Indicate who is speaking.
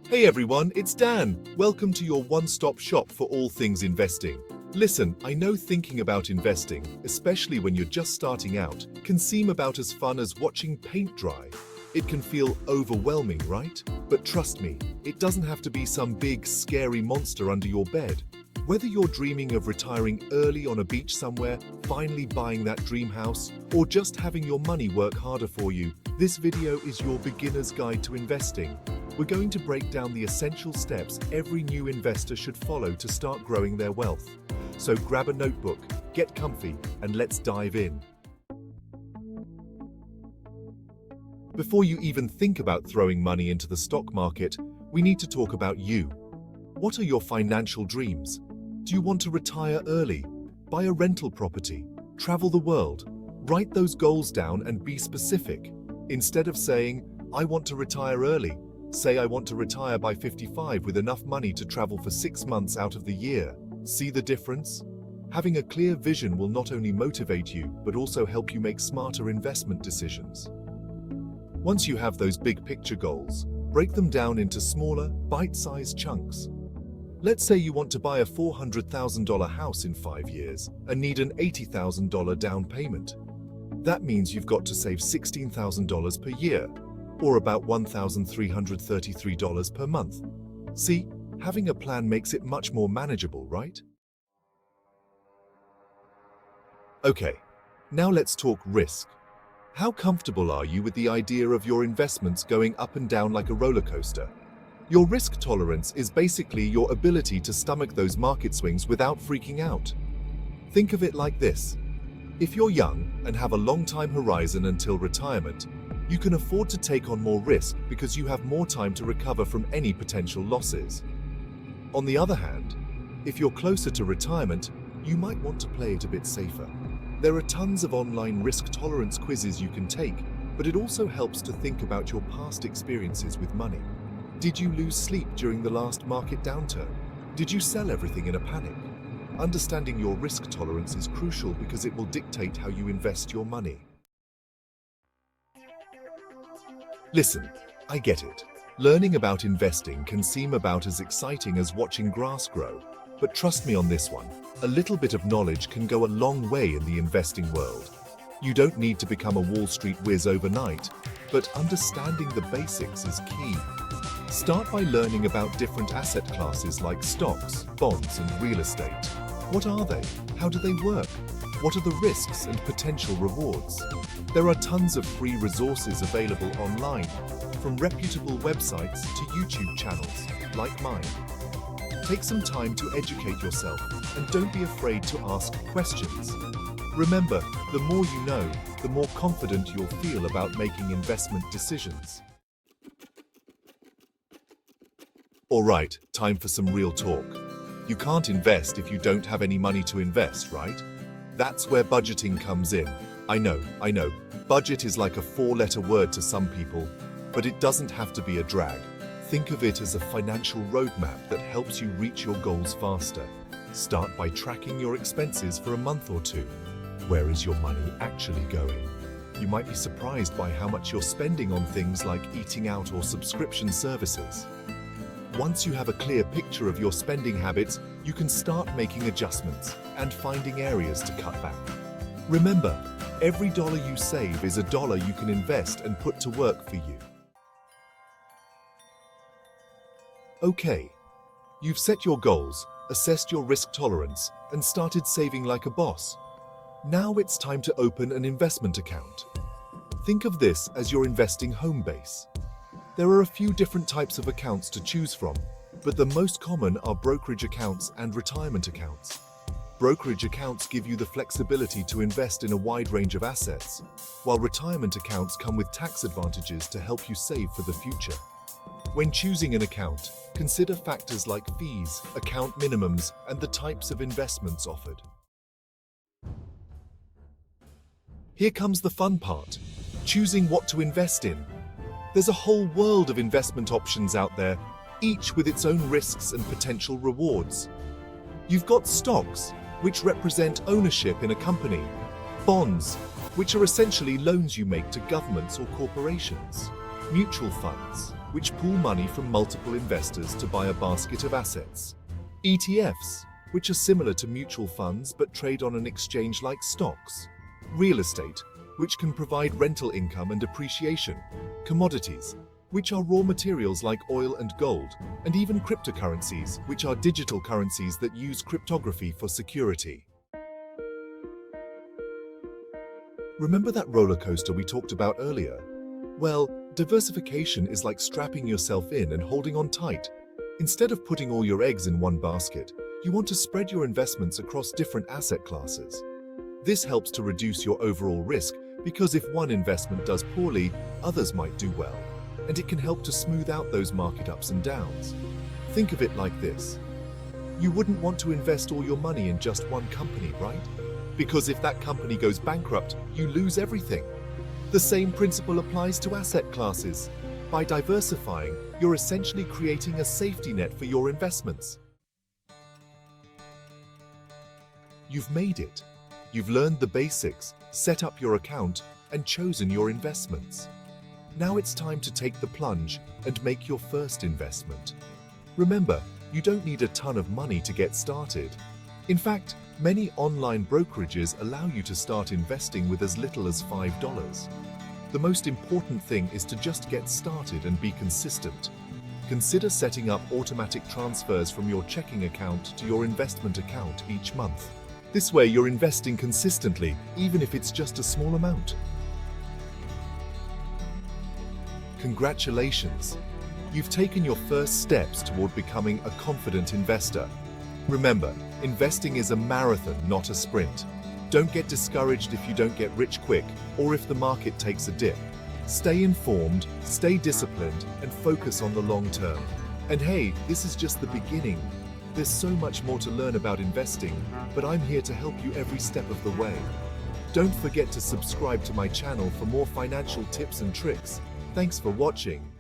Speaker 1: Hey everyone, it's Dan. Welcome to your one-stop shop for all things investing. Listen, I know thinking about investing, especially when you're just starting out, can seem about as fun as watching paint dry. It can feel overwhelming, right? But trust me, it doesn't have to be some big, scary monster under your bed. Whether you're dreaming of retiring early on a beach somewhere, finally buying that dream house, or just having your money work harder for you, this video is your beginner's guide to investing. We're going to break down the essential steps every new investor should follow to start growing their wealth. So grab a notebook, get comfy, and let's dive in. Before you even think about throwing money into the stock market, we need to talk about you. What are your financial dreams? Do you want to retire early, buy a rental property, travel the world? Write those goals down and be specific. Instead of saying, I want to retire early, say I want to retire by 55 with enough money to travel for 6 months out of the year. See the difference? Having a clear vision will not only motivate you, but also help you make smarter investment decisions. Once you have those big picture goals, break them down into smaller, bite-sized chunks. Let's say you want to buy a $400,000 house in 5 years and need an $80,000 down payment. That means you've got to save $16,000 per year, or about $1,333 per month. See, having a plan makes it much more manageable, right? Okay, now let's talk risk. How comfortable are you with the idea of your investments going up and down like a roller coaster? Your risk tolerance is basically your ability to stomach those market swings without freaking out. Think of it like this. If you're young and have a long time horizon until retirement, you can afford to take on more risk because you have more time to recover from any potential losses. On the other hand, if you're closer to retirement, you might want to play it a bit safer. There are tons of online risk tolerance quizzes you can take, but it also helps to think about your past experiences with money. Did you lose sleep during the last market downturn? Did you sell everything in a panic? Understanding your risk tolerance is crucial because it will dictate how you invest your money. Listen, I get it. Learning about investing can seem about as exciting as watching grass grow. But trust me on this one, a little bit of knowledge can go a long way in the investing world. You don't need to become a Wall Street whiz overnight, but understanding the basics is key. Start by learning about different asset classes like stocks, bonds, and real estate. What are they? How do they work? What are the risks and potential rewards? There are tons of free resources available online, from reputable websites to YouTube channels like mine. Take some time to educate yourself and don't be afraid to ask questions. Remember, the more you know, the more confident you'll feel about making investment decisions. Alright, time for some real talk. You can't invest if you don't have any money to invest, right? That's where budgeting comes in. I know. Budget is like a 4-letter word to some people, but it doesn't have to be a drag. Think of it as a financial roadmap that helps you reach your goals faster. Start by tracking your expenses for a month or two. Where is your money actually going? You might be surprised by how much you're spending on things like eating out or subscription services. Once you have a clear picture of your spending habits, you can start making adjustments and finding areas to cut back. Remember, every dollar you save is a dollar you can invest and put to work for you. Okay, you've set your goals, assessed your risk tolerance, and started saving like a boss. Now it's time to open an investment account. Think of this as your investing home base. There are a few different types of accounts to choose from, but the most common are brokerage accounts and retirement accounts. Brokerage accounts give you the flexibility to invest in a wide range of assets, while retirement accounts come with tax advantages to help you save for the future. When choosing an account, consider factors like fees, account minimums, and the types of investments offered. Here comes the fun part, choosing what to invest in. There's a whole world of investment options out there, each with its own risks and potential rewards. You've got stocks, which represent ownership in a company, bonds, which are essentially loans you make to governments or corporations, mutual funds, which pool money from multiple investors to buy a basket of assets. ETFs, which are similar to mutual funds but trade on an exchange like stocks. Real estate, which can provide rental income and appreciation. Commodities, which are raw materials like oil and gold, and even cryptocurrencies, which are digital currencies that use cryptography for security. Remember that roller coaster we talked about earlier? Well, diversification is like strapping yourself in and holding on tight. Instead of putting all your eggs in one basket, you want to spread your investments across different asset classes. This helps to reduce your overall risk because if one investment does poorly, others might do well, and it can help to smooth out those market ups and downs. Think of it like this. You wouldn't want to invest all your money in just one company, right? Because if that company goes bankrupt, you lose everything. The same principle applies to asset classes. By diversifying, you're essentially creating a safety net for your investments. You've made it. You've learned the basics, set up your account, and chosen your investments. Now it's time to take the plunge and make your first investment. Remember, you don't need a ton of money to get started. In fact, many online brokerages allow you to start investing with as little as $5. The most important thing is to just get started and be consistent. Consider setting up automatic transfers from your checking account to your investment account each month. This way you're investing consistently, even if it's just a small amount. Congratulations! You've taken your first steps toward becoming a confident investor. Remember, investing is a marathon, not a sprint. Don't get discouraged if you don't get rich quick or if the market takes a dip. Stay informed, stay disciplined, and focus on the long term. And hey, this is just the beginning. There's so much more to learn about investing, but I'm here to help you every step of the way. Don't forget to subscribe to my channel for more financial tips and tricks. Thanks for watching.